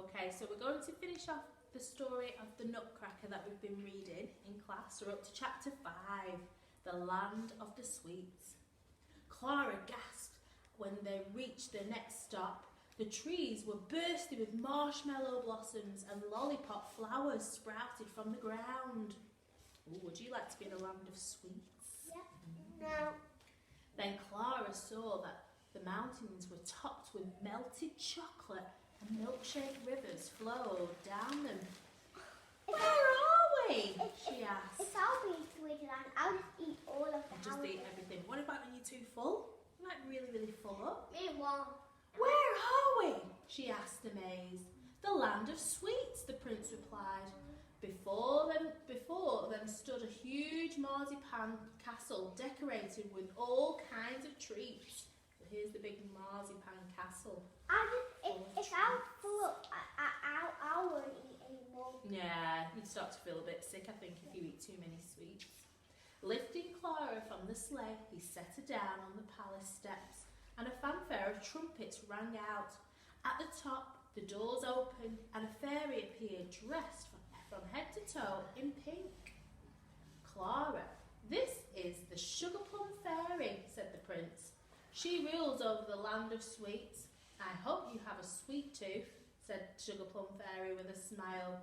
Okay, so we're going to finish off the story of the Nutcracker that we've been reading in class. We're up to chapter 5, The Land of the Sweets. Clara gasped when they reached their next stop. The trees were bursting with marshmallow blossoms and lollipop flowers sprouted from the ground. Ooh, would you like to be in a land of sweets? Yeah. No. Then Clara saw that the mountains were topped with melted chocolate and milkshake rivers flowed down them. Where are we? She asked. If I'll be Switzerland, I'll just eat all of the Just eat everything. What about when you're too full? You're like really full up. Me one. Where are we? She asked, amazed. The land of sweets, the prince replied. Before them stood a huge marzipan castle decorated with all kinds of treats. So here's the big marzipan castle. If I'm full up, I won't eat anymore. Yeah, you'd start to feel a bit sick, I think, if you eat too many sweets. Lifting Clara from the sleigh, he set her down on the palace steps, and a fanfare of trumpets rang out. At the top, the doors opened, and a fairy appeared dressed from head to toe in pink. Clara, this is the Sugar Plum Fairy, said the prince. She rules over the land of sweets. I hope you have a sweet tooth, said Sugar Plum Fairy with a smile.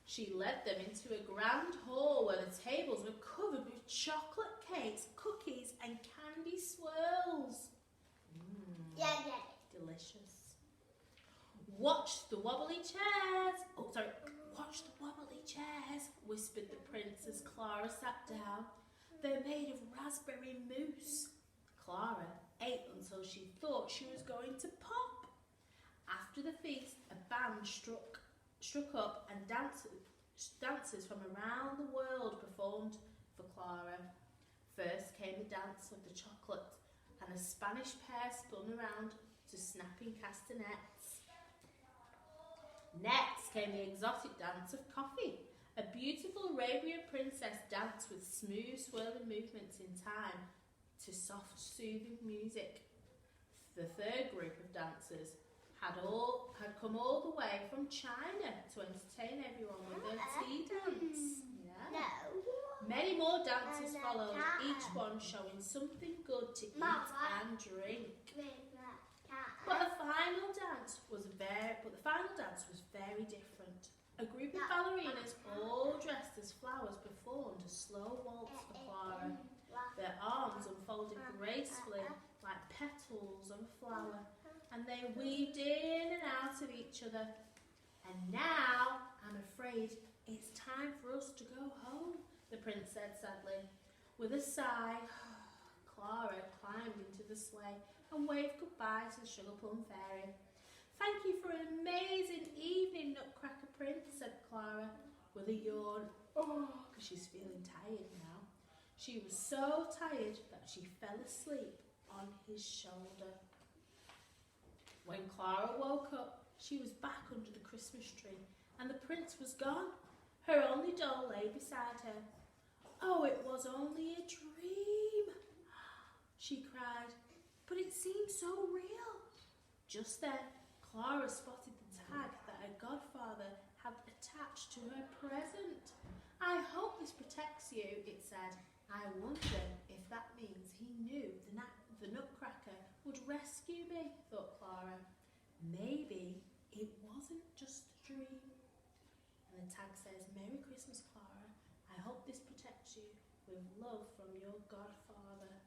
She led them into a grand hall where the tables were covered with chocolate cakes, cookies and candy swirls. Yeah. Delicious. Watch the wobbly chairs. Watch the wobbly chairs, whispered the prince as Clara sat down. They're made of raspberry mousse. Clara ate until she thought she was going to pop. After the feast, a band struck up and dancers from around the world performed for Clara. First came the dance of the chocolate, and a Spanish pair spun around to snapping castanets. Next came the exotic dance of coffee. A beautiful Arabian princess danced with smooth swirling movements in time to soft, soothing music. The third group of dancers had come all the way from China to entertain everyone with their tea dance. Yeah. No. Many more dances followed, each one showing something good to eat and drink. But the final dance was very different. A group of ballerinas, all dressed as flowers, performed a slow waltz for Clara. Their arms unfolded gracefully like petals of a flower, and they weaved in and out of each other. And now, I'm afraid it's time for us to go home, the prince said sadly. With a sigh, Clara climbed into the sleigh and waved goodbye to the Sugar Plum Fairy. Thank you for an amazing evening, Nutcracker Prince, said Clara with a yawn. Because she's feeling tired now. She was so tired that she fell asleep on his shoulder. When Clara woke up, she was back under the Christmas tree, and the prince was gone. Her only doll lay beside her. Oh, it was only a dream, she cried, but it seemed so real. Just then, Clara spotted the tag that her godfather had attached to her present. I hope this protects you, it said. I wonder if that means he knew the Nutcracker would rescue me, thought Clara. Maybe it wasn't just a dream. And the tag says, Merry Christmas, Clara. I hope this protects you with love from your godfather.